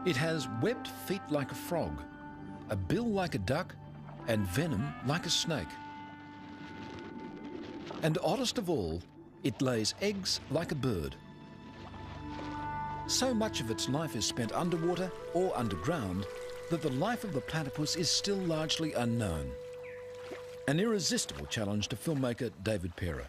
It has webbed feet like a frog, a bill like a duck, and venom like a snake. And oddest of all, it lays eggs like a bird. So much of its life is spent underwater or underground that the life of the platypus is still largely unknown. An irresistible challenge to filmmaker David Parer.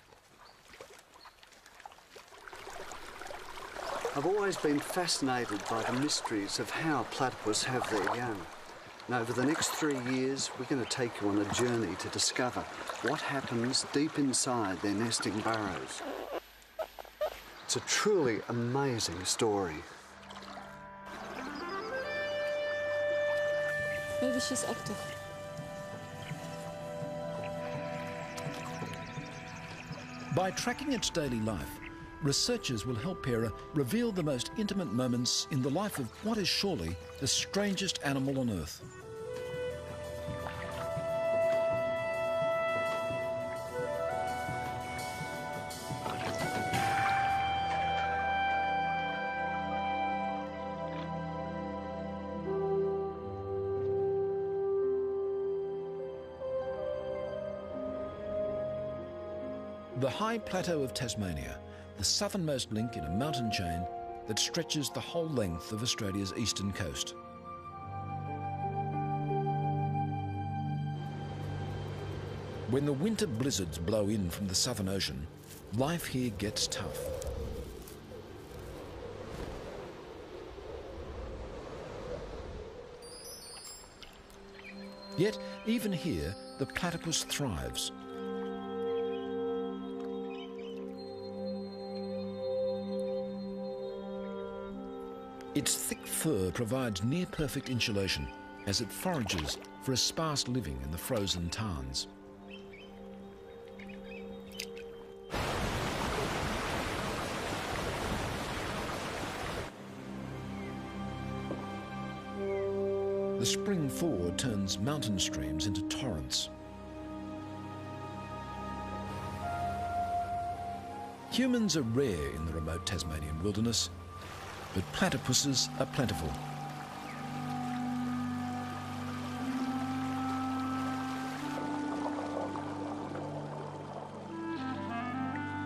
I've always been fascinated by the mysteries of how platypus have their young. And over the next 3 years, we're going to take you on a journey to discover what happens deep inside their nesting burrows. It's a truly amazing story. Maybe she's active. By tracking its daily life, researchers will help Parer reveal the most intimate moments in the life of what is surely the strangest animal on Earth. The high plateau of Tasmania, the southernmost link in a mountain chain that stretches the whole length of Australia's eastern coast. When the winter blizzards blow in from the Southern Ocean, life here gets tough. Yet, even here, the platypus thrives. Its thick fur provides near-perfect insulation as it forages for a sparse living in the frozen tarns. The spring thaw turns mountain streams into torrents. Humans are rare in the remote Tasmanian wilderness, but platypuses are plentiful.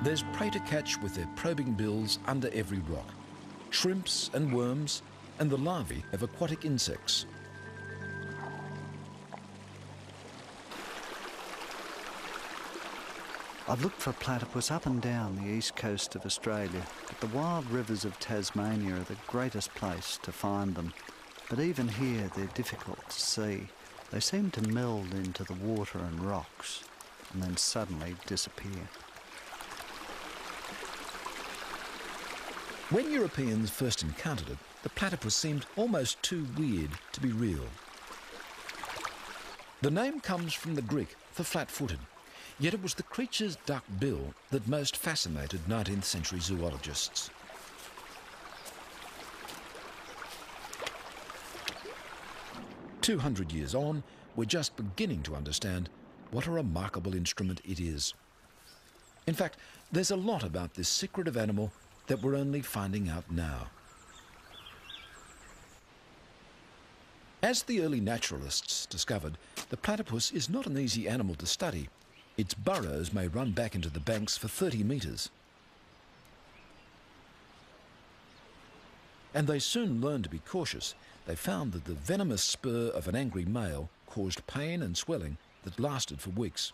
There's prey to catch with their probing bills under every rock. Shrimps and worms, and the larvae of aquatic insects. I've looked for platypus up and down the east coast of Australia, but the wild rivers of Tasmania are the greatest place to find them. But even here, they're difficult to see. They seem to meld into the water and rocks, and then suddenly disappear. When Europeans first encountered it, the platypus seemed almost too weird to be real. The name comes from the Greek for flat-footed, yet it was the creature's duck bill that most fascinated 19th century zoologists. "200 years on, we're just beginning to understand what a remarkable instrument it is. In fact, there's a lot about this secretive animal that we're only finding out now. As the early naturalists discovered, the platypus is not an easy animal to study. Its burrows may run back into the banks for 30 metres. And they soon learned to be cautious. They found that the venomous spur of an angry male caused pain and swelling that lasted for weeks.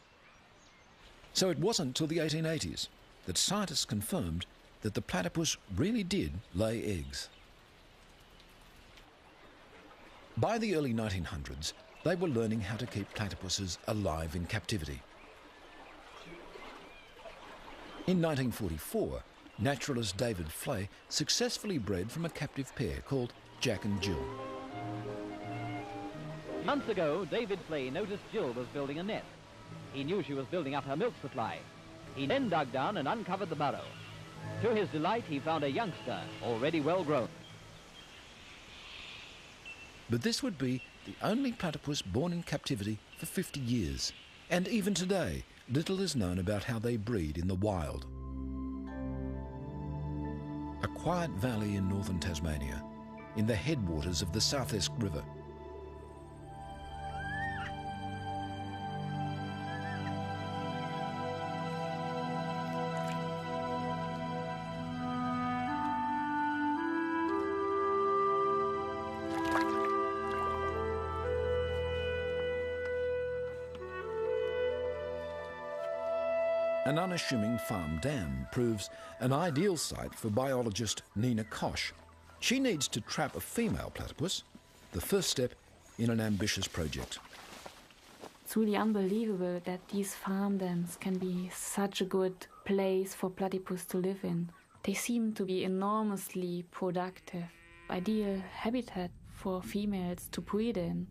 So it wasn't till the 1880s that scientists confirmed that the platypus really did lay eggs. By the early 1900s, they were learning how to keep platypuses alive in captivity. In 1944, naturalist David Flay successfully bred from a captive pair called Jack and Jill. Months ago, David Flay noticed Jill was building a nest. He knew she was building up her milk supply. He then dug down and uncovered the burrow. To his delight, he found a youngster, already well grown. But this would be the only platypus born in captivity for 50 years. And even today, little is known about how they breed in the wild. A quiet valley in northern Tasmania, in the headwaters of the South Esk River. An unassuming farm dam proves an ideal site for biologist Nina Koch. She needs to trap a female platypus, the first step in an ambitious project. It's really unbelievable that these farm dams can be such a good place for platypus to live in. They seem to be enormously productive, ideal habitat for females to breed in.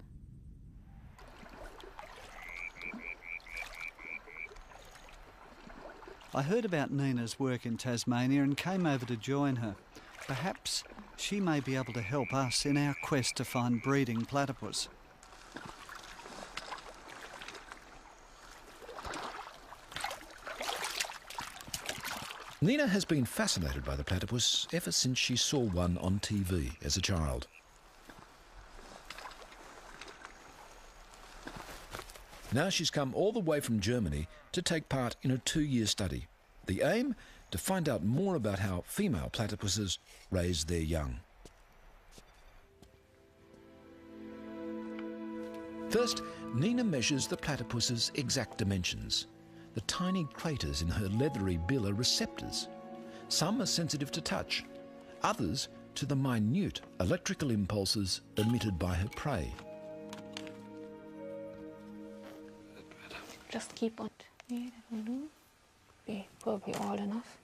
I heard about Nina's work in Tasmania and came over to join her. Perhaps she may be able to help us in our quest to find breeding platypus. Nina has been fascinated by the platypus ever since she saw one on TV as a child. Now she's come all the way from Germany to take part in a 2-year study. The aim? To find out more about how female platypuses raise their young. First, Nina measures the platypus's exact dimensions. The tiny craters in her leathery bill are receptors. Some are sensitive to touch, others to the minute electrical impulses emitted by her prey. Just keep on. Yeah, that will do. Be probably old enough.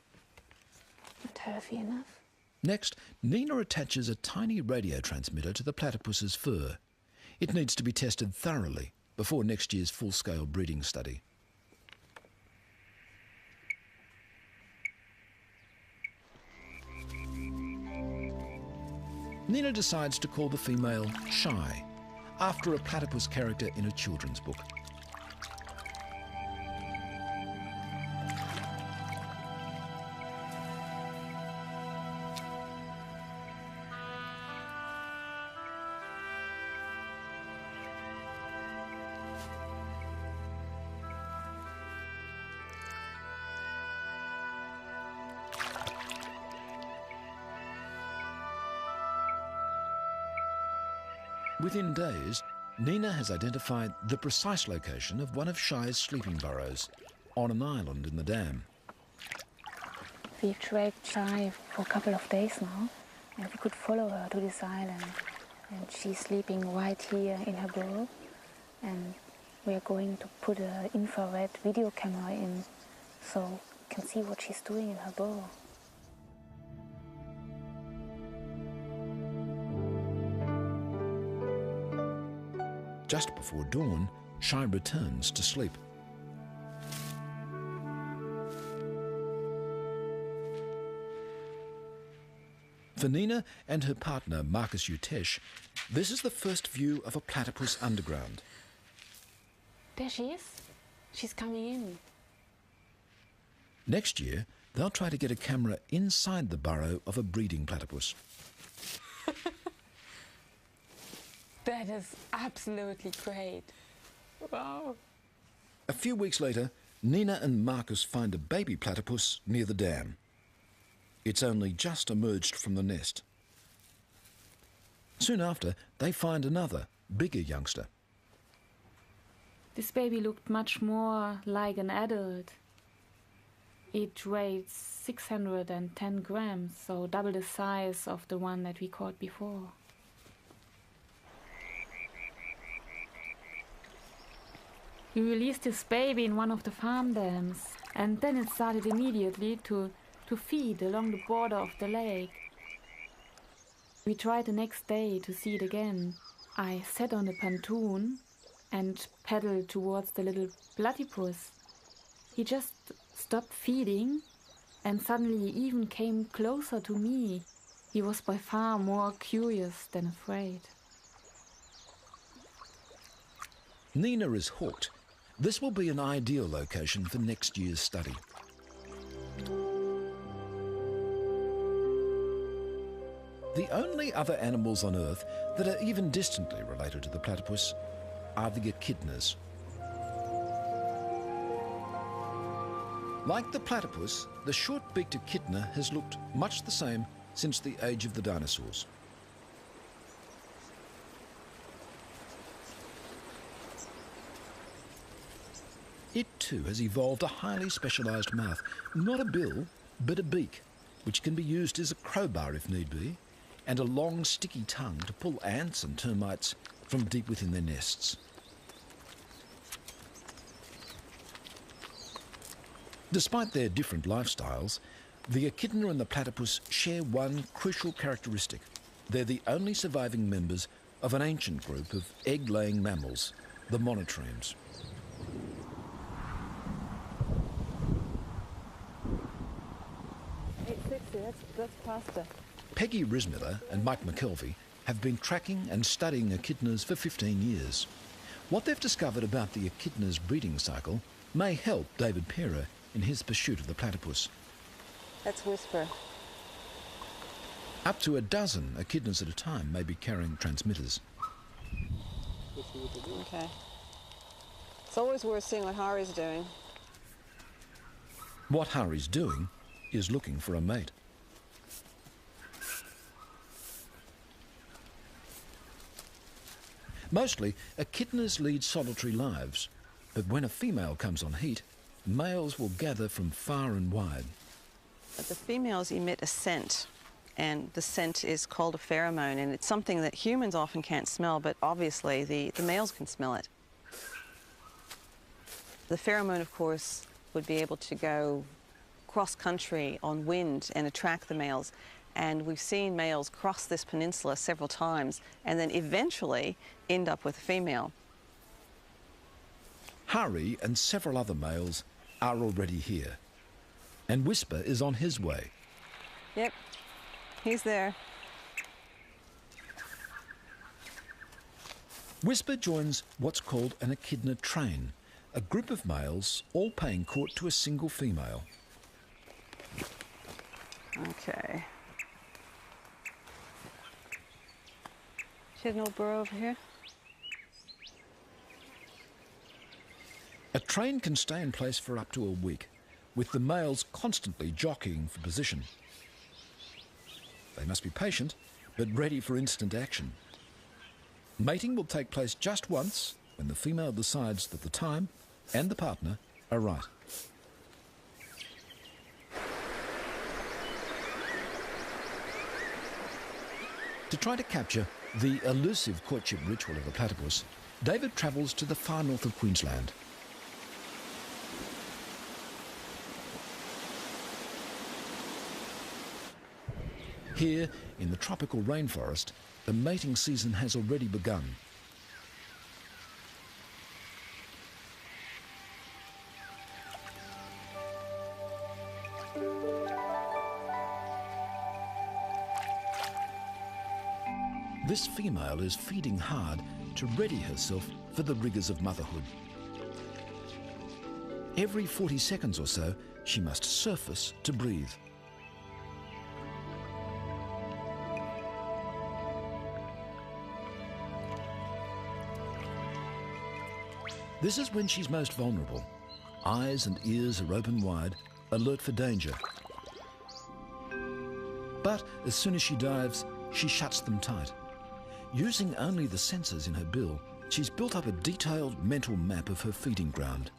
Not healthy enough. Next, Nina attaches a tiny radio transmitter to the platypus's fur. It needs to be tested thoroughly before next year's full-scale breeding study. Nina decides to call the female Shy, after a platypus character in a children's book. Within days, Nina has identified the precise location of one of Shy's sleeping burrows on an island in the dam. We've tracked Shy for a couple of days now, and we could follow her to this island. And she's sleeping right here in her burrow, and we're going to put an infrared video camera in so we can see what she's doing in her burrow. Just before dawn, Shy returns to sleep. For Nina and her partner, Marcus Utesh, this is the first view of a platypus underground. There she is. She's coming in. Next year, they'll try to get a camera inside the burrow of a breeding platypus. That is absolutely great. Wow. A few weeks later, Nina and Marcus find a baby platypus near the dam. It's only just emerged from the nest. Soon after, they find another, bigger youngster. This baby looked much more like an adult. It weighed 610 grams, so double the size of the one that we caught before. We released this baby in one of the farm dams, and then it started immediately to feed along the border of the lake. We tried the next day to see it again. I sat on the pontoon and paddled towards the little platypus. He just stopped feeding and suddenly even came closer to me. He was by far more curious than afraid. Nina is hooked. This will be an ideal location for next year's study. The only other animals on Earth that are even distantly related to the platypus are the echidnas. Like the platypus, the short-beaked echidna has looked much the same since the age of the dinosaurs. It too has evolved a highly specialised mouth, not a bill, but a beak, which can be used as a crowbar if need be, and a long sticky tongue to pull ants and termites from deep within their nests. Despite their different lifestyles, the echidna and the platypus share one crucial characteristic. They're the only surviving members of an ancient group of egg-laying mammals, the monotremes. That's pasta. Peggy Rismiller and Mike McKelvey have been tracking and studying echidnas for 15 years. What they've discovered about the echidna's breeding cycle may help David Pera in his pursuit of the platypus. That's Whisper. Up to a dozen echidnas at a time may be carrying transmitters. Okay. It's always worth seeing what Hari's doing. What Hari's doing is looking for a mate. Mostly, echidnas lead solitary lives, but when a female comes on heat, males will gather from far and wide. But the females emit a scent, and the scent is called a pheromone, and it's something that humans often can't smell, but obviously the males can smell it. The pheromone, of course, would be able to go cross-country on wind and attract the males. And we've seen males cross this peninsula several times and then eventually end up with a female. Hari and several other males are already here, and Whisper is on his way. Yep, he's there. Whisper joins what's called an echidna train, a group of males all paying court to a single female. Okay. She has no burrow over here? A train can stay in place for up to a week, with the males constantly jockeying for position. They must be patient, but ready for instant action. Mating will take place just once when the female decides that the time and the partner are right. To try to capture the elusive courtship ritual of the platypus, David travels to the far north of Queensland. Here, in the tropical rainforest, the mating season has already begun. This female is feeding hard to ready herself for the rigours of motherhood. Every 40 seconds or so, she must surface to breathe. This is when she's most vulnerable. Eyes and ears are open wide, alert for danger. But as soon as she dives, she shuts them tight. Using only the sensors in her bill, she's built up a detailed mental map of her feeding ground.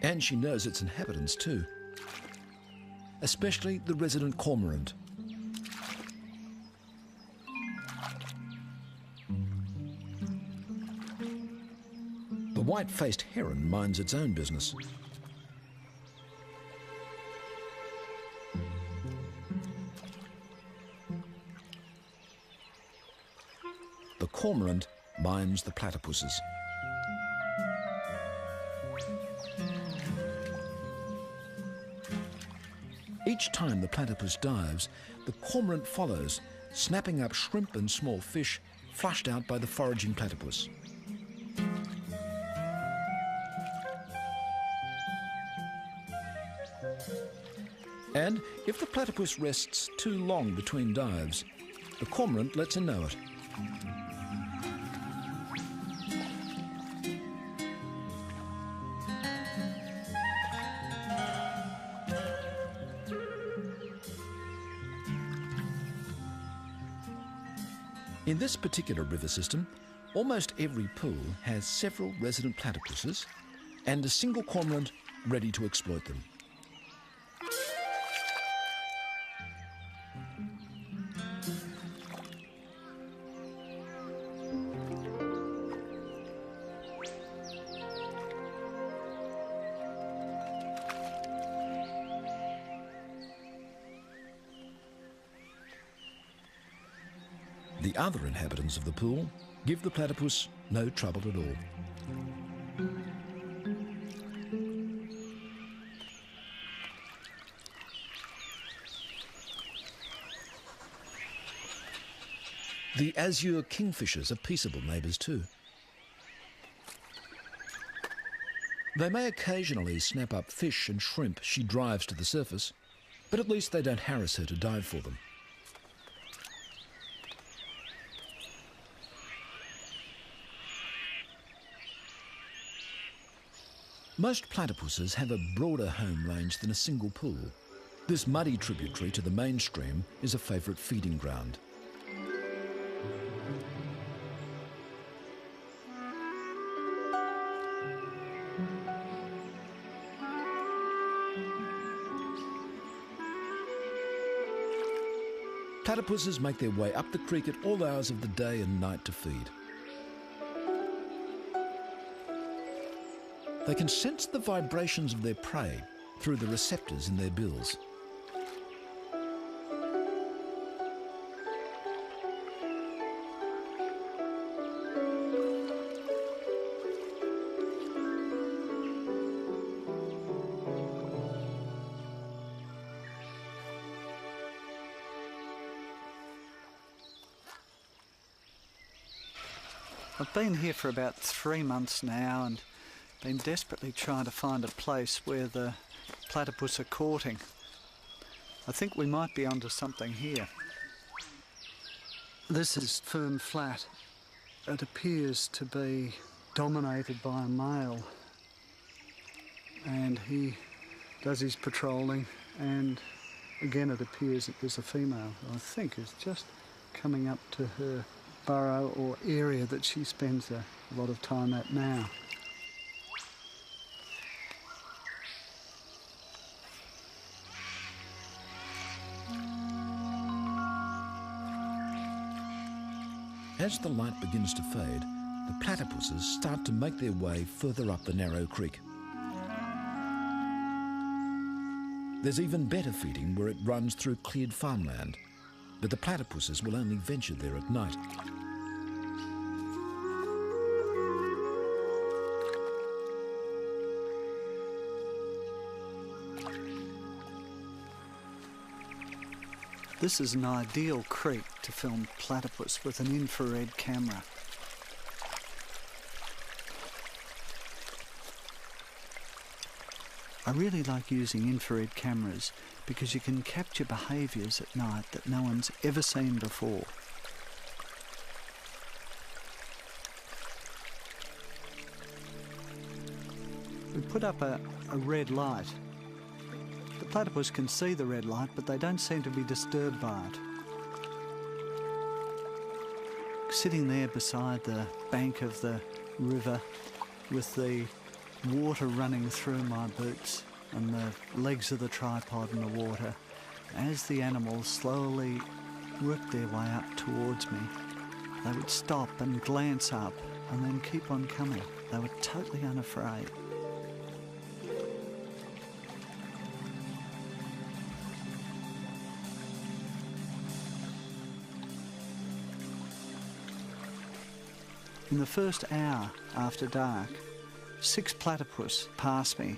And she knows its inhabitants too, especially the resident cormorant. The white-faced heron minds its own business. The cormorant mimes the platypuses. Each time the platypus dives, the cormorant follows, snapping up shrimp and small fish flushed out by the foraging platypus. And if the platypus rests too long between dives, the cormorant lets him know it. In this particular river system, almost every pool has several resident platypuses and a single cormorant ready to exploit them. The other inhabitants of the pool give the platypus no trouble at all. The azure kingfishers are peaceable neighbours too. They may occasionally snap up fish and shrimp she drives to the surface, but at least they don't harass her to dive for them. Most platypuses have a broader home range than a single pool. This muddy tributary to the main stream is a favourite feeding ground. Platypuses make their way up the creek at all hours of the day and night to feed. They can sense the vibrations of their prey through the receptors in their bills. I've been here for about 3 months now and been desperately trying to find a place where the platypus are courting. I think we might be onto something here. This is firm flat. It appears to be dominated by a male, and he does his patrolling, and again it appears that there's a female who I think is just coming up to her burrow or area that she spends a lot of time at now. As the light begins to fade, the platypuses start to make their way further up the narrow creek. There's even better feeding where it runs through cleared farmland, but the platypuses will only venture there at night. This is an ideal creek to film platypus with an infrared camera. I really like using infrared cameras because you can capture behaviours at night that no one's ever seen before. We put up a red light. The platypus can see the red light, but they don't seem to be disturbed by it. Sitting there beside the bank of the river with the water running through my boots and the legs of the tripod in the water, as the animals slowly worked their way up towards me, they would stop and glance up and then keep on coming. They were totally unafraid. In the first hour after dark, 6 platypus passed me.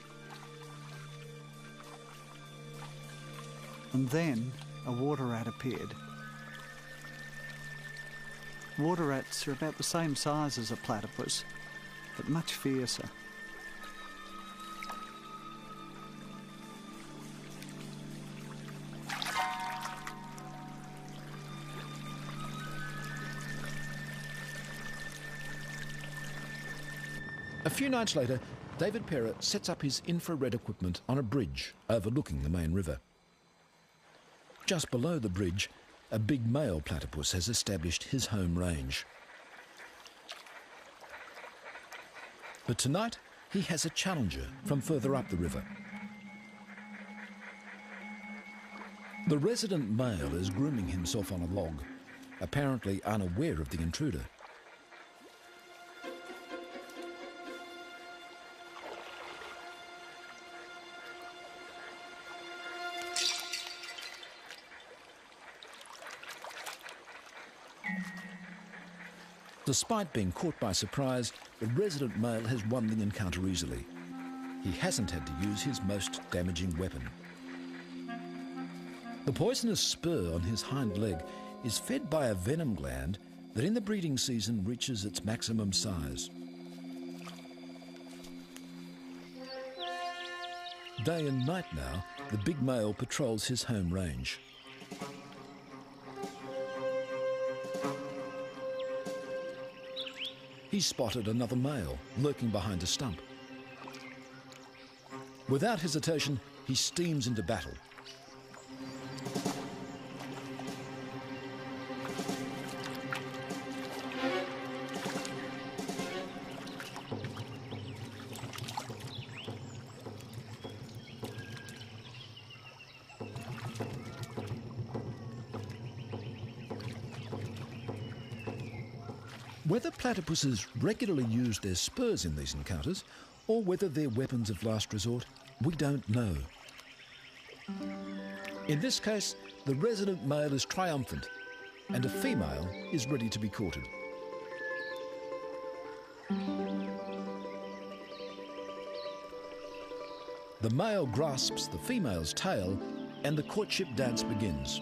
And then a water rat appeared. Water rats are about the same size as a platypus, but much fiercer. A few nights later, David Perra sets up his infrared equipment on a bridge overlooking the main river. Just below the bridge, a big male platypus has established his home range. But tonight, he has a challenger from further up the river. The resident male is grooming himself on a log, apparently unaware of the intruder. Despite being caught by surprise, the resident male has won the encounter easily. He hasn't had to use his most damaging weapon. The poisonous spur on his hind leg is fed by a venom gland that in the breeding season reaches its maximum size. Day and night now, the big male patrols his home range. He's spotted another male lurking behind a stump. Without hesitation, he steams into battle. Whether platypuses regularly use their spurs in these encounters, or whether they're weapons of last resort, we don't know. In this case, the resident male is triumphant, and a female is ready to be courted. The male grasps the female's tail, and the courtship dance begins.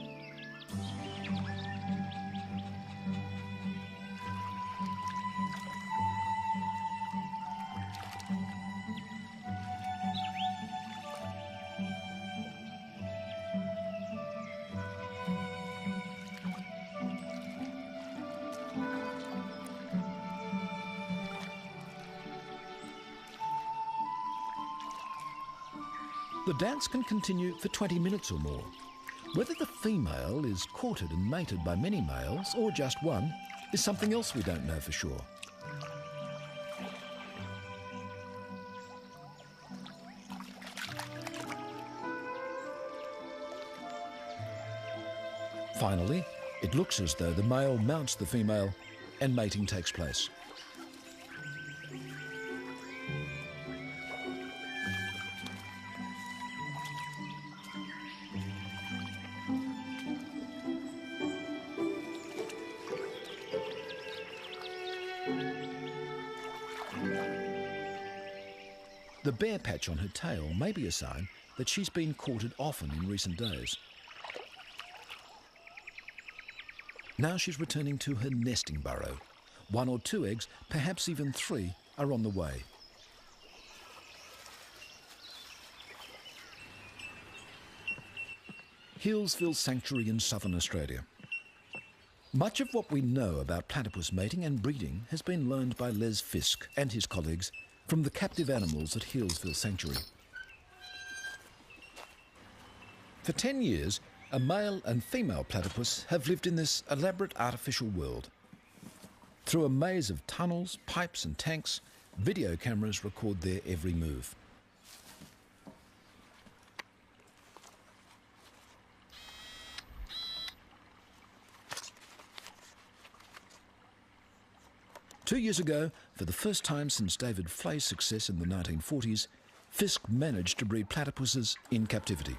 The dance can continue for 20 minutes or more. Whether the female is courted and mated by many males, or just one, is something else we don't know for sure. Finally, it looks as though the male mounts the female and mating takes place. The bare patch on her tail may be a sign that she's been courted often in recent days. Now she's returning to her nesting burrow. 1 or 2 eggs, perhaps even 3, are on the way. Healesville Sanctuary in southern Australia. Much of what we know about platypus mating and breeding has been learned by Les Fisk and his colleagues from the captive animals at Healesville Sanctuary. For 10 years, a male and female platypus have lived in this elaborate artificial world. Through a maze of tunnels, pipes and tanks, video cameras record their every move. Two years ago, for the first time since David Flay's success in the 1940s, Fisk managed to breed platypuses in captivity.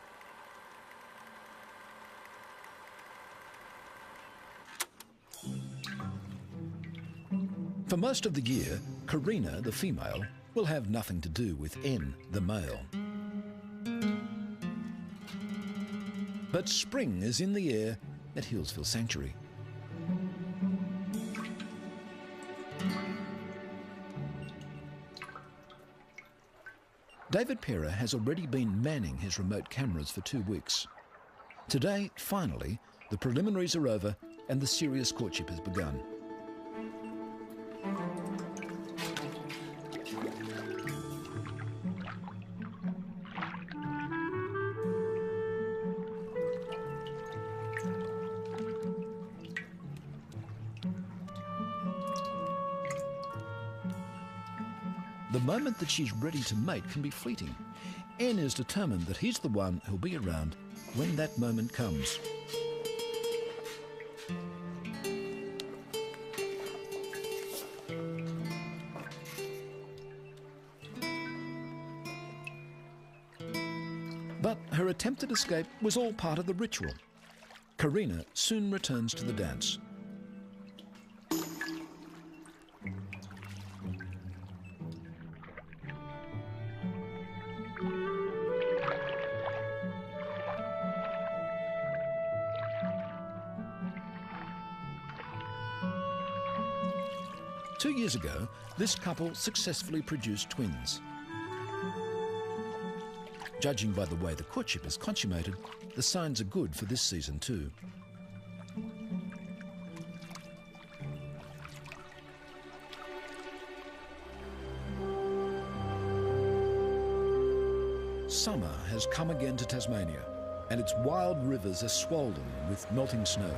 For most of the year, Karina, the female, will have nothing to do with N, the male. But spring is in the air at Healesville Sanctuary. David Perra has already been manning his remote cameras for 2 weeks. Today, finally, the preliminaries are over and the serious courtship has begun. The moment that she's ready to mate can be fleeting. N is determined that he's the one who'll be around when that moment comes. But her attempted escape was all part of the ritual. Karina soon returns to the dance. Two years ago, this couple successfully produced twins. Judging by the way the courtship is consummated, the signs are good for this season too. Summer has come again to Tasmania, and its wild rivers are swollen with melting snow.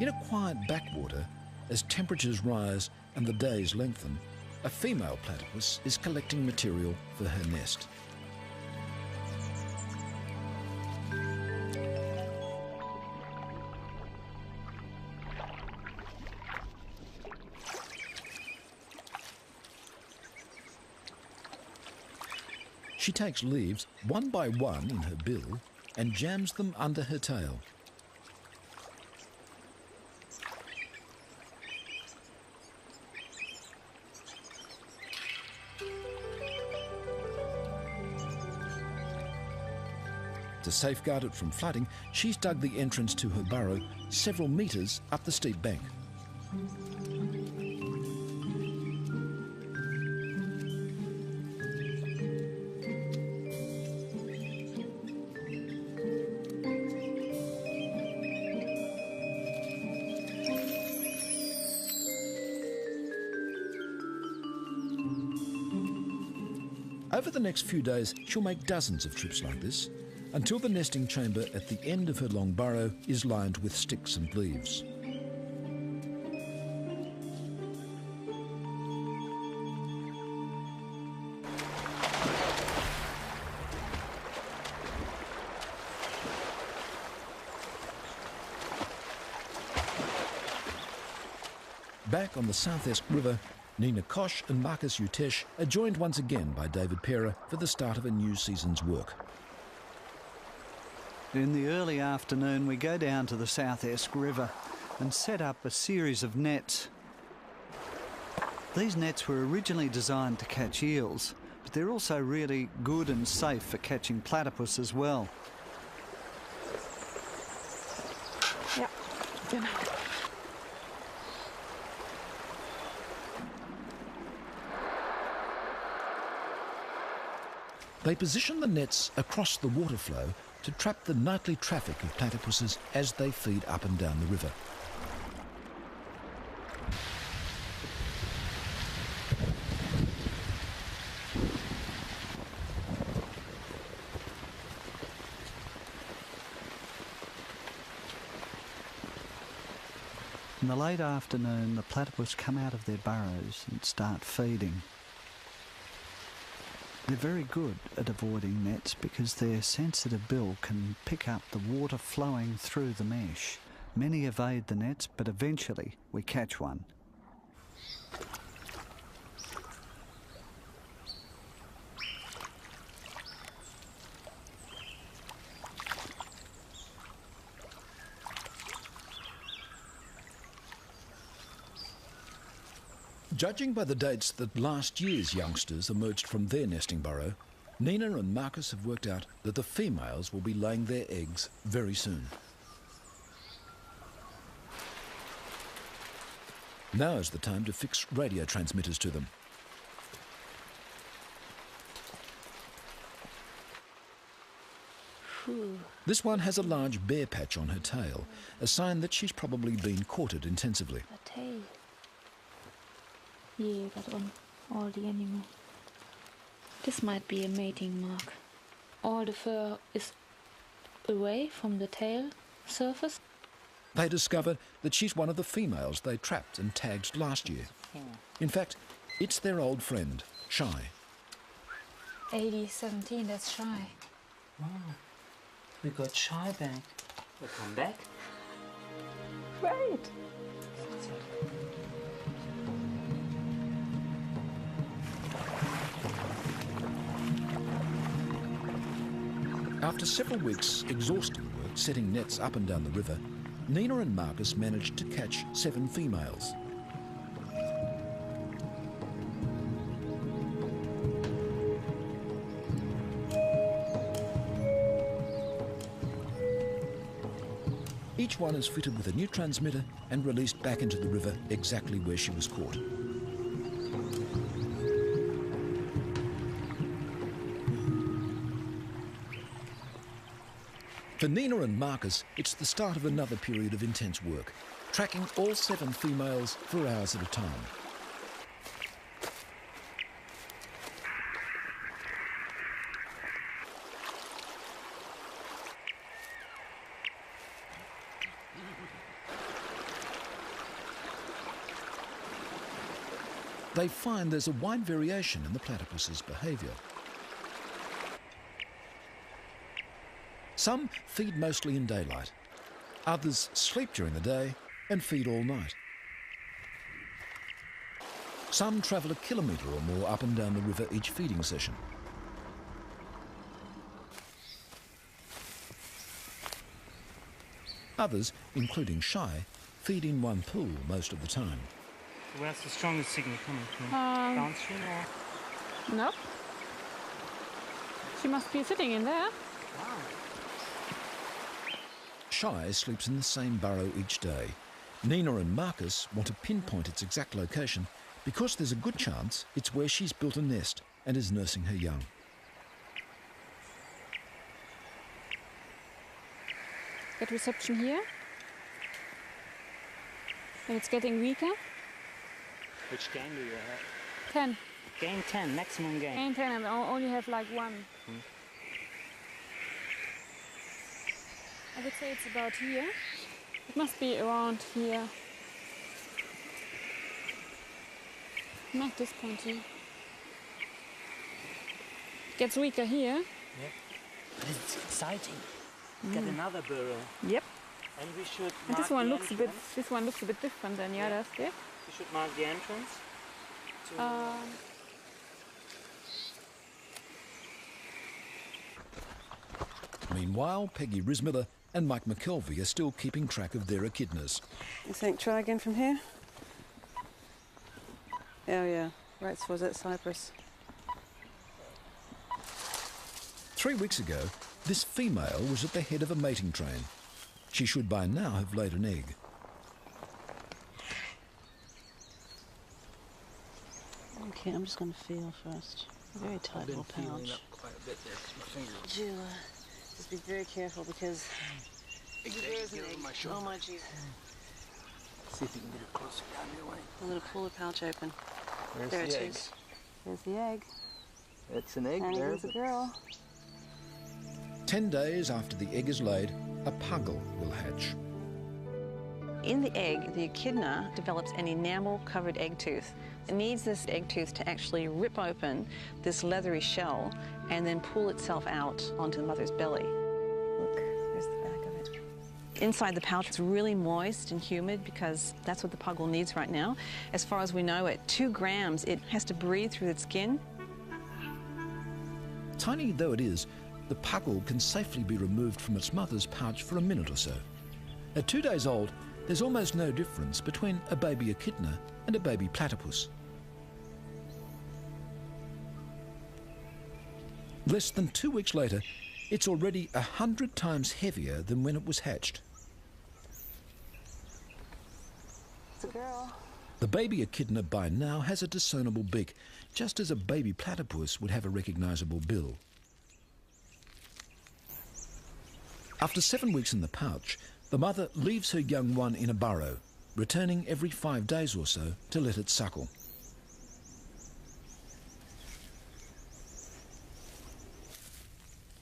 In a quiet backwater, as temperatures rise and the days lengthen, a female platypus is collecting material for her nest. She takes leaves one by one in her bill and jams them under her tail. To safeguard it from flooding, she's dug the entrance to her burrow several metres up the steep bank. Over the next few days, she'll make dozens of trips like this, until the nesting chamber at the end of her long burrow is lined with sticks and leaves. Back on the South Esk River, Nina Koch and Marcus Utesh are joined once again by David Pera for the start of a new season's work. In the early afternoon, we go down to the South Esk River and set up a series of nets. These nets were originally designed to catch eels, but they're also really good and safe for catching platypus as well. Ja, genau. They position the nets across the water flow to trap the nightly traffic of platypuses as they feed up and down the river. In the late afternoon, the platypus come out of their burrows and start feeding. They're very good at avoiding nets because their sensitive bill can pick up the water flowing through the mesh. Many evade the nets, but eventually we catch one. Judging by the dates that last year's youngsters emerged from their nesting burrow, Nina and Marcus have worked out that the females will be laying their eggs very soon. Now is the time to fix radio transmitters to them. This one has a large bare patch on her tail, a sign that she's probably been courted intensively. The tail. Yeah, that one. All the animal. This might be a mating mark. All the fur is away from the tail, surface. They discovered that she's one of the females they trapped and tagged last year. In fact, it's their old friend, Shy. 80-17, that's Shy. Wow. We got Shy back. We'll come back. Great. After several weeks' exhausting work setting nets up and down the river, Nina and Marcus managed to catch 7 females. Each one is fitted with a new transmitter and released back into the river exactly where she was caught. For Nina and Marcus, it's the start of another period of intense work, tracking all 7 females for hours at a time. They find there's a wide variation in the platypus's behaviour. Some feed mostly in daylight. Others sleep during the day and feed all night. Some travel a kilometre or more up and down the river each feeding session. Others, including Shy, feed in one pool most of the time. Where's the strongest signal coming from? Downstream or? Nope. She must be sitting in there. Wow. Shy sleeps in the same burrow each day. Nina and Marcus want to pinpoint its exact location because there's a good chance it's where she's built a nest and is nursing her young. Get reception here. And it's getting weaker. Which gain do you have? 10. Gain 10, maximum gain. Gain 10 and only have like 1. I would say it's about here. It must be around here. Not this point here. It gets weaker here. Yeah. But it's exciting. Get another burrow. Yep. And we should And mark this one the looks a bit. entrance. This one looks a bit different than the others. Yeah. We should mark the entrance. To Meanwhile, Peggy Rismiller and Mike McKelvey are still keeping track of their echidnas. You think try again from here? Oh yeah, right towards that cypress. 3 weeks ago, this female was at the head of a mating train. She should by now have laid an egg. Okay, I'm just going to feel first. Very tight little pouch. quite a bit there because my fingers. Would you just be very careful because there's an egg. Oh my Jesus. See if you can get it closer down your way. I'm going to pull the pouch open. There's There the it egg. is. There's the egg. It's an egg And there. here's a girl. 10 days after the egg is laid, a puggle will hatch. In the egg, the echidna develops an enamel-covered egg tooth. It needs this egg tooth to actually rip open this leathery shell and then pull itself out onto the mother's belly. Look, there's the back of it. Inside the pouch, it's really moist and humid because that's what the puggle needs right now. As far as we know, at 2 grams, it has to breathe through its skin. Tiny though it is, the puggle can safely be removed from its mother's pouch for a minute or so. At 2 days old, there's almost no difference between a baby echidna and a baby platypus. Less than 2 weeks later, it's already 100 times heavier than when it was hatched. It's a girl. The baby echidna by now has a discernible beak, just as a baby platypus would have a recognisable bill. After 7 weeks in the pouch, the mother leaves her young one in a burrow, returning every 5 days or so to let it suckle.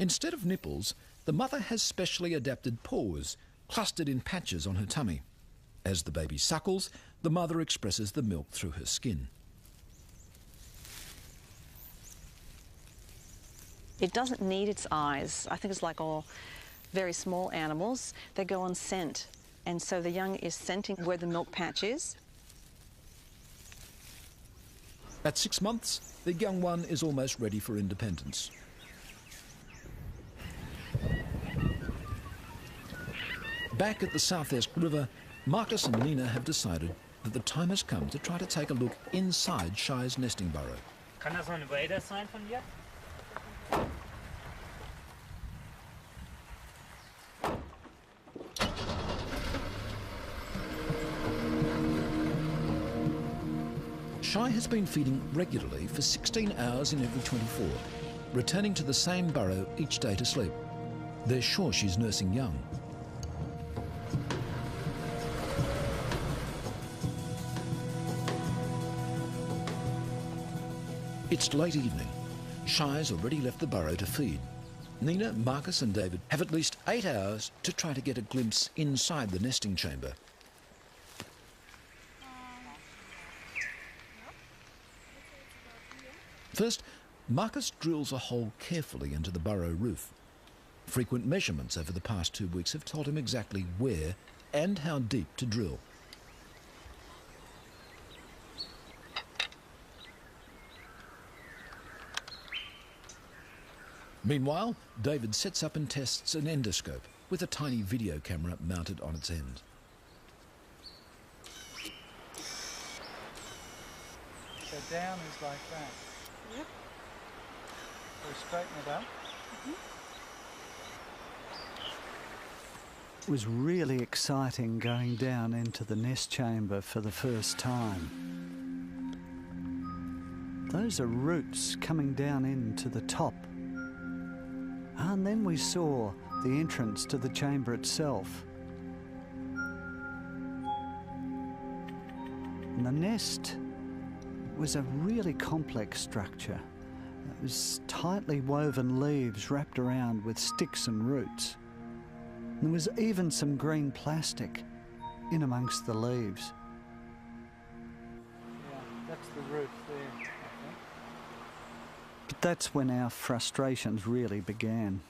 Instead of nipples, the mother has specially adapted paws clustered in patches on her tummy. As the baby suckles, the mother expresses the milk through her skin. It doesn't need its eyes. I think it's like all very small animals. They go on scent. And so the young is scenting where the milk patch is. At 6 months, the young one is almost ready for independence. Back at the South Esk River, Marcus and Nina have decided that the time has come to try to take a look inside Shy's nesting burrow. Kann das noch ein Wader sein von dir? Shy has been feeding regularly for 16 hours in every 24, returning to the same burrow each day to sleep. They're sure she's nursing young. It's late evening. Shy's already left the burrow to feed. Nina, Marcus and David have at least 8 hours to try to get a glimpse inside the nesting chamber. First, Marcus drills a hole carefully into the burrow roof. Frequent measurements over the past 2 weeks have told him exactly where and how deep to drill. Meanwhile, David sets up and tests an endoscope with a tiny video camera mounted on its end. So down is like that. Yep. So straighten it up. It was really exciting going down into the nest chamber for the first time. Those are roots coming down into the top. And then we saw the entrance to the chamber itself. And the nest was a really complex structure. It was tightly woven leaves wrapped around with sticks and roots. And there was even some green plastic in amongst the leaves. Yeah, that's the roof there, I think. But that's when our frustrations really began.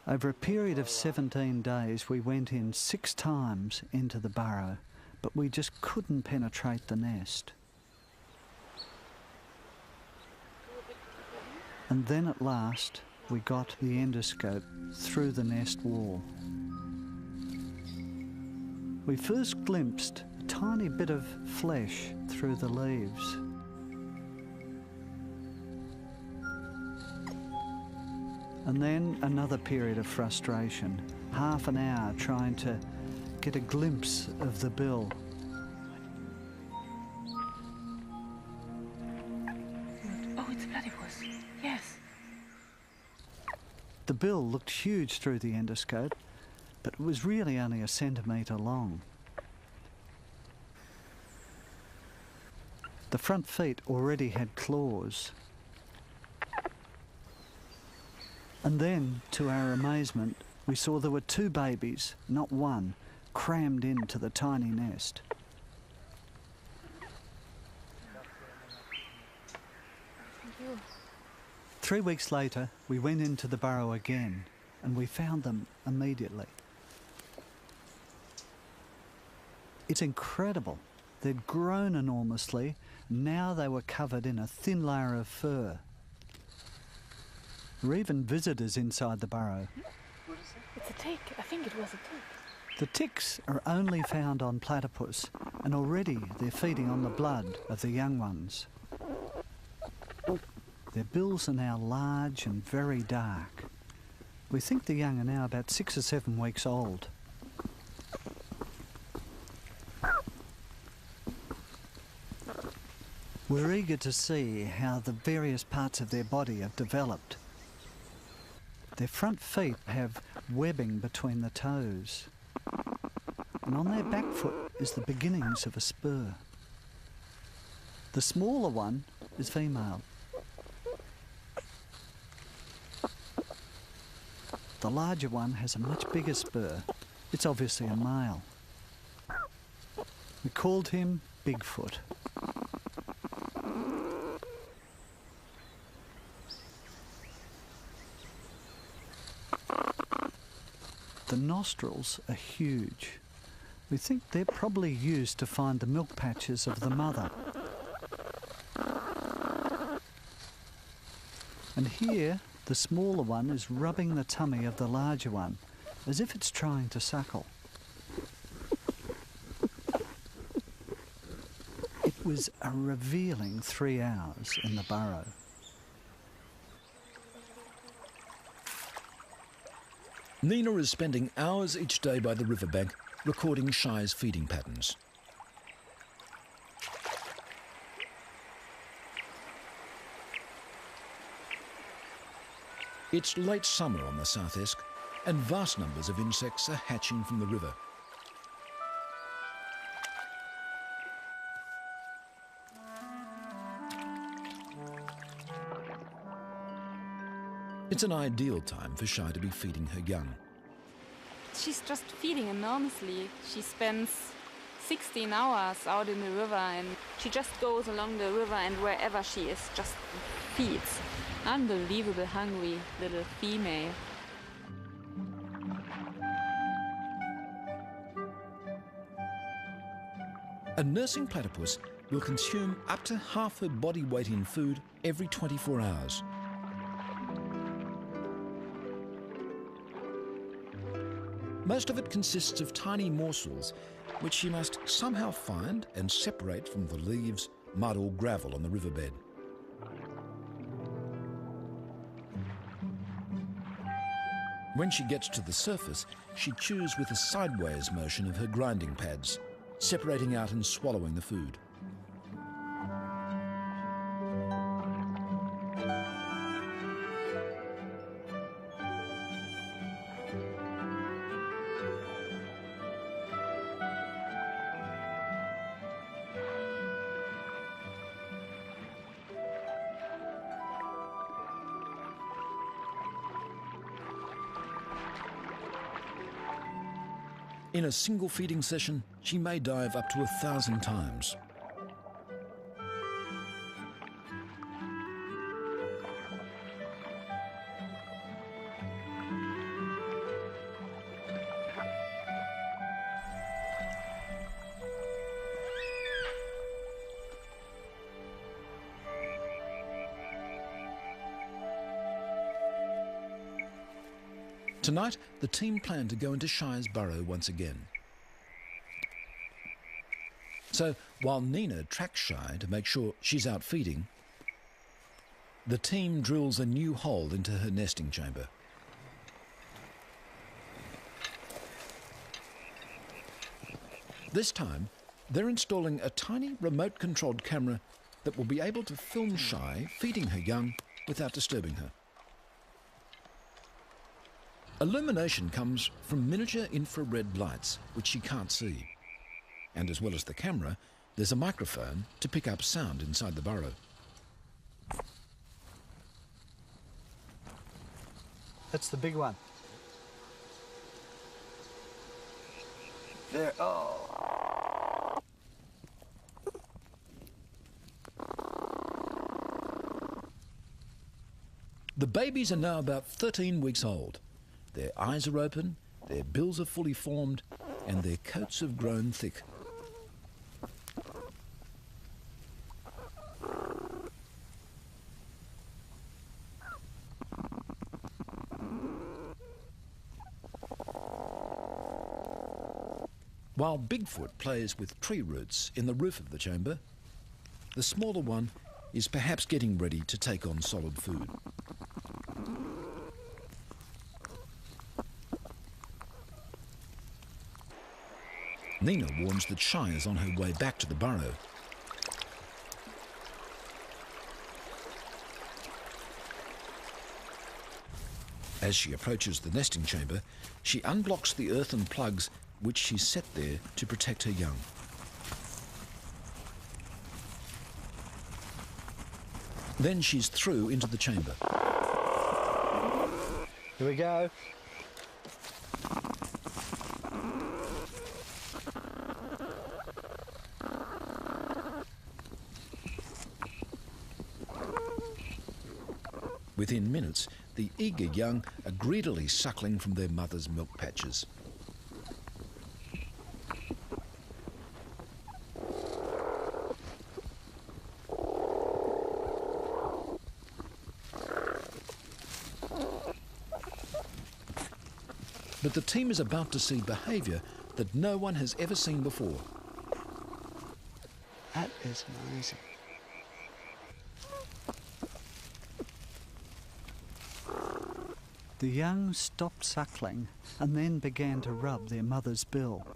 Over a period of 17 days, we went in 6 times into the burrow, but we just couldn't penetrate the nest. And then at last, we got the endoscope through the nest wall. We first glimpsed a tiny bit of flesh through the leaves. And then another period of frustration, half an hour trying to get a glimpse of the bill. Oh, it's a platypus. Yes. The bill looked huge through the endoscope, but it was really only a centimetre long. The front feet already had claws. And then, to our amazement, we saw there were 2 babies, not one, crammed into the tiny nest. Thank you. 3 weeks later, we went into the burrow again, and we found them immediately. It's incredible. They'd grown enormously. Now they were covered in a thin layer of fur. There were even visitors inside the burrow. What is it? It's a tick. I think it was a tick. The ticks are only found on platypus, and already they're feeding on the blood of the young ones. Their bills are now large and very dark. We think the young are now about 6 or 7 weeks old. We're eager to see how the various parts of their body have developed. Their front feet have webbing between the toes, and on their back foot is the beginnings of a spur. The smaller one is female. The larger one has a much bigger spur, It's obviously a male. We called him Bigfoot. The nostrils are huge. We think they're probably used to find the milk patches of the mother. And here, the smaller one is rubbing the tummy of the larger one, as if it's trying to suckle. It was a revealing 3 hours in the burrow. Nina is spending hours each day by the riverbank recording Shy's feeding patterns. It's late summer on the South Esk, and vast numbers of insects are hatching from the river. It's an ideal time for Shy to be feeding her young. She's just feeding enormously. She spends 16 hours out in the river, and she just goes along the river, and wherever she is, just feeds. Unbelievable hungry little female. A nursing platypus will consume up to half her body weight in food every 24 hours. Most of it consists of tiny morsels, which she must somehow find and separate from the leaves, mud or gravel on the riverbed. When she gets to the surface, she chews with a sideways motion of her grinding pads, separating out and swallowing the food. In a single feeding session, she may dive up to 1,000 times. Tonight, the team plan to go into Shy's burrow once again. So, while Nina tracks Shy to make sure she's out feeding, the team drills a new hole into her nesting chamber. This time, they're installing a tiny remote-controlled camera that will be able to film Shy feeding her young without disturbing her. Illumination comes from miniature infrared lights, which she can't see. And as well as the camera, there's a microphone to pick up sound inside the burrow. That's the big one. There. Oh. The babies are now about 13 weeks old. Their eyes are open, their bills are fully formed, and their coats have grown thick. While Bigfoot plays with tree roots in the roof of the chamber, the smaller one is perhaps getting ready to take on solid food. Nina warns that Shy is on her way back to the burrow. As she approaches the nesting chamber, she unblocks the earthen plugs which she's set there to protect her young. Then she's through into the chamber. Here we go. Within minutes, the eager young are greedily suckling from their mother's milk patches. But the team is about to see behaviour that no one has ever seen before. That is amazing. The young stopped suckling and then began to rub their mother's bill.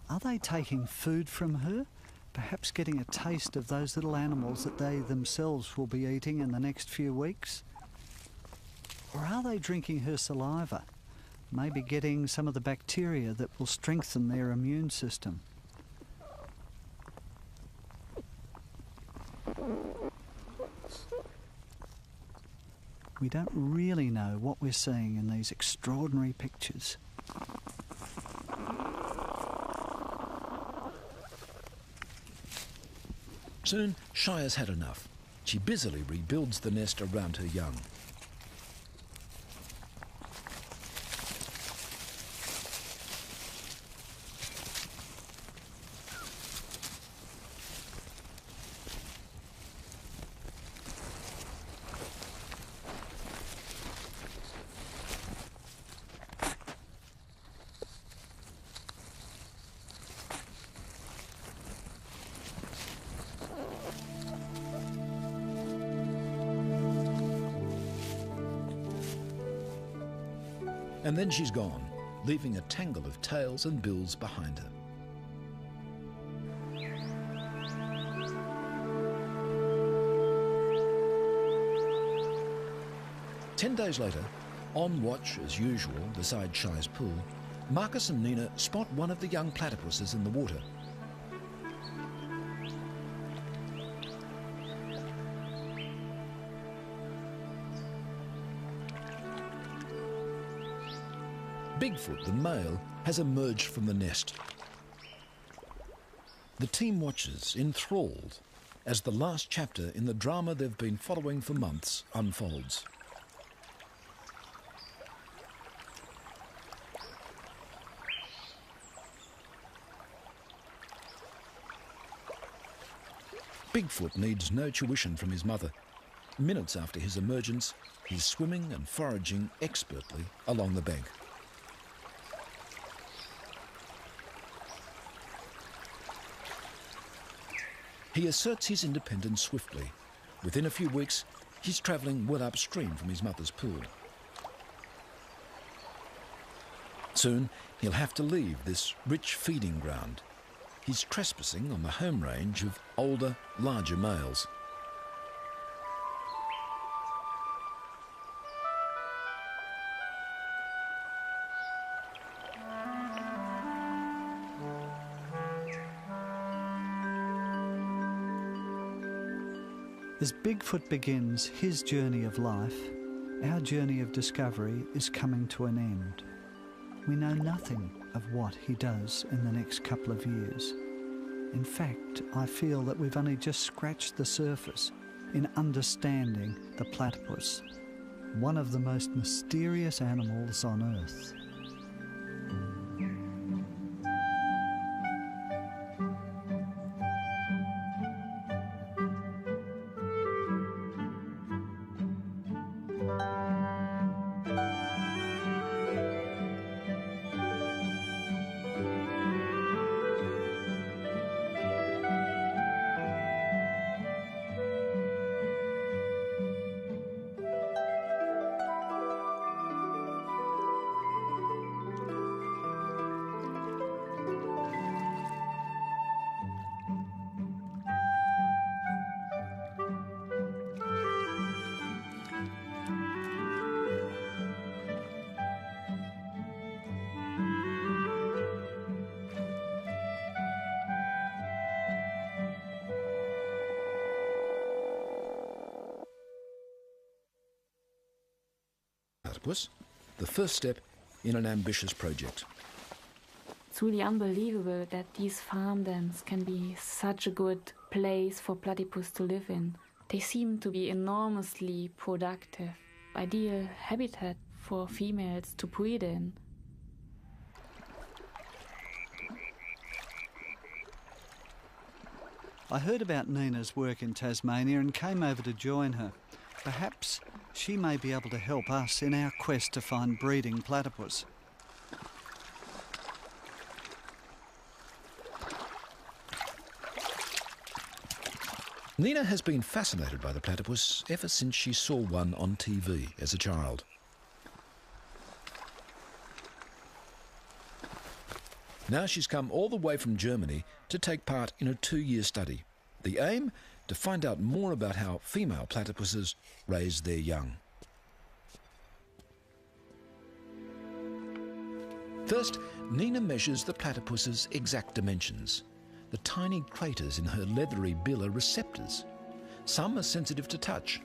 Are they taking food from her? Perhaps getting a taste of those little animals that they themselves will be eating in the next few weeks? Or are they drinking her saliva? Maybe getting some of the bacteria that will strengthen their immune system. We don't really know what we're seeing in these extraordinary pictures. Soon, Shai has had enough. She busily rebuilds the nest around her young. And then she's gone, leaving a tangle of tails and bills behind her. Ten days later, on watch as usual beside Shai's pool, Marcus and Nina spot one of the young platypuses in the water. Bigfoot, the male, has emerged from the nest. The team watches, enthralled, as the last chapter in the drama they've been following for months unfolds. Bigfoot needs no tuition from his mother. Minutes after his emergence, he's swimming and foraging expertly along the bank. He asserts his independence swiftly. Within a few weeks, he's travelling well upstream from his mother's pool. Soon, he'll have to leave this rich feeding ground. He's trespassing on the home range of older, larger males. As Bigfoot begins his journey of life, our journey of discovery is coming to an end. We know nothing of what he does in the next couple of years. In fact, I feel that we've only just scratched the surface in understanding the platypus, one of the most mysterious animals on Earth. Platypus, the first step in an ambitious project. It's really unbelievable that these farm dams can be such a good place for platypus to live in. They seem to be enormously productive, ideal habitat for females to breed in. I heard about Nina's work in Tasmania and came over to join her. Perhaps she may be able to help us in our quest to find breeding platypus. Nina has been fascinated by the platypus ever since she saw one on TV as a child. Now she's come all the way from Germany to take part in a 2-year study. The aim? To find out more about how female platypuses raise their young. First, Nina measures the platypus's exact dimensions. The tiny craters in her leathery bill are receptors. Some are sensitive to touch,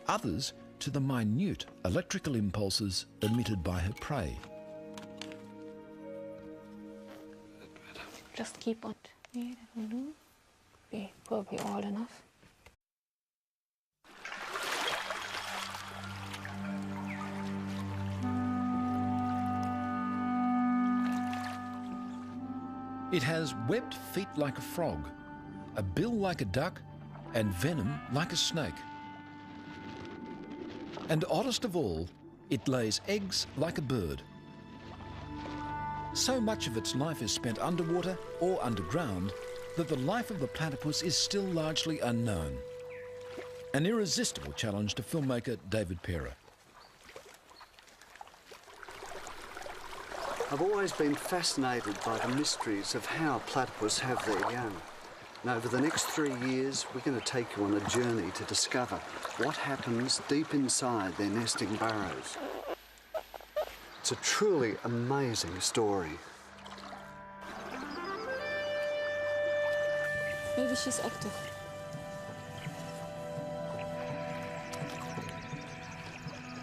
others to the minute electrical impulses emitted by her prey. Just keep on. Yeah, that will do. Be probably old enough. It has webbed feet like a frog, a bill like a duck, and venom like a snake. And oddest of all, it lays eggs like a bird. So much of its life is spent underwater or underground that the life of the platypus is still largely unknown. An irresistible challenge to filmmaker David Pera. I've always been fascinated by the mysteries of how platypus have their young. And over the next 3 years, we're going to take you on a journey to discover what happens deep inside their nesting burrows. It's a truly amazing story. Maybe she's active.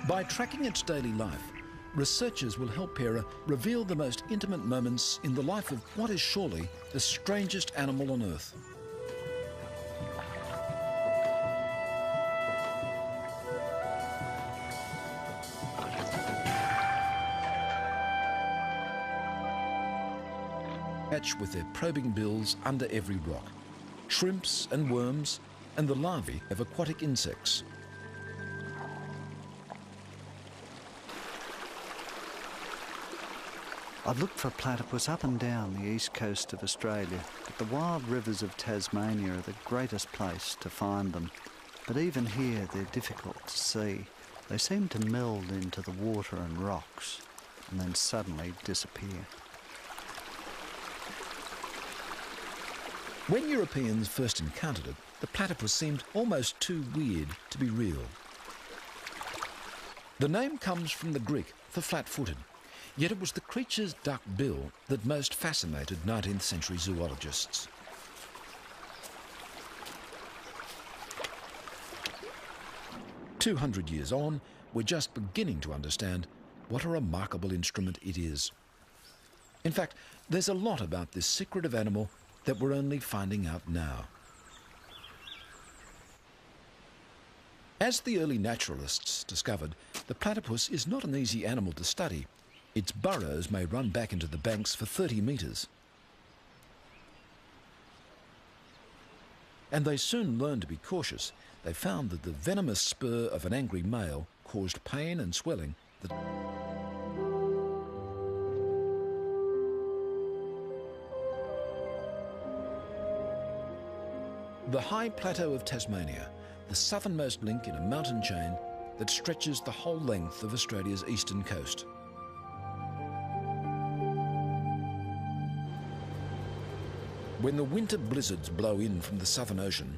By tracking its daily life, researchers will help Pera reveal the most intimate moments in the life of what is surely the strangest animal on Earth. Hatch with their probing bills under every rock. Shrimps and worms and the larvae of aquatic insects. I've looked for platypus up and down the east coast of Australia, but the wild rivers of Tasmania are the greatest place to find them. But even here they're difficult to see. They seem to meld into the water and rocks and then suddenly disappear. When Europeans first encountered it, the platypus seemed almost too weird to be real. The name comes from the Greek for flat-footed, yet it was the creature's duck bill that most fascinated 19th century zoologists. "200 years on, we're just beginning to understand what a remarkable instrument it is. In fact, there's a lot about this secretive animal that we're only finding out now. As the early naturalists discovered, the platypus is not an easy animal to study. Its burrows may run back into the banks for 30 metres. And they soon learned to be cautious. They found that the venomous spur of an angry male caused pain and swelling that... The high plateau of Tasmania, the southernmost link in a mountain chain that stretches the whole length of Australia's eastern coast. When the winter blizzards blow in from the Southern Ocean,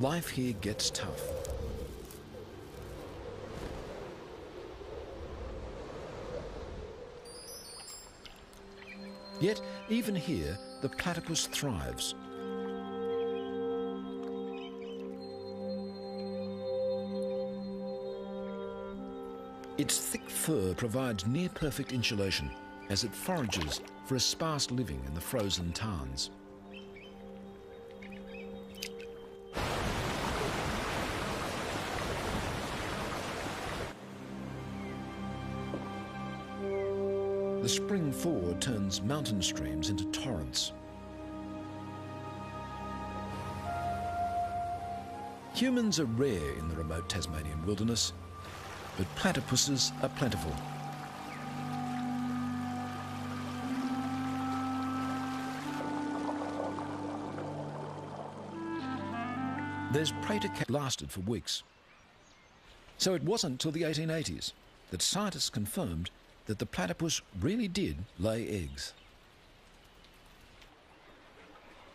life here gets tough. Yet, even here, the platypus thrives. Its thick fur provides near-perfect insulation as it forages for a sparse living in the frozen tarns. The spring thaw turns mountain streams into torrents. Humans are rare in the remote Tasmanian wilderness, but platypuses are plentiful. There's prey to catch lasted for weeks. So it wasn't till the 1880s that scientists confirmed that the platypus really did lay eggs.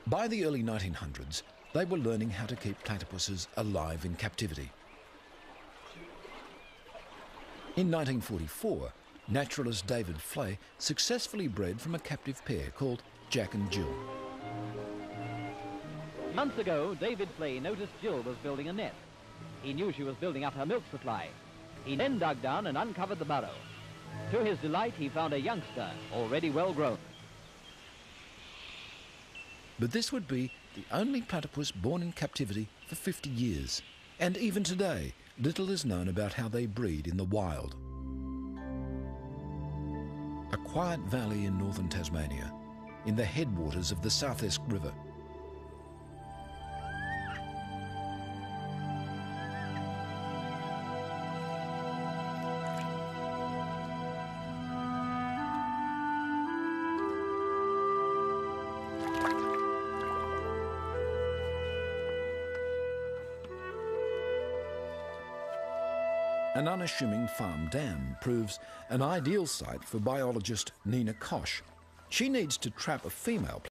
By the early 1900s, they were learning how to keep platypuses alive in captivity. In 1944, naturalist David Flay successfully bred from a captive pair called Jack and Jill. Months ago, David Flay noticed Jill was building a nest. He knew she was building up her milk supply. He then dug down and uncovered the burrow. To his delight, he found a youngster, already well grown. But this would be the only platypus born in captivity for 50 years. And even today, little is known about how they breed in the wild. A quiet valley in northern Tasmania, in the headwaters of the South Esk River. An unassuming farm dam proves an ideal site for biologist Nina Kosh. She needs to trap a female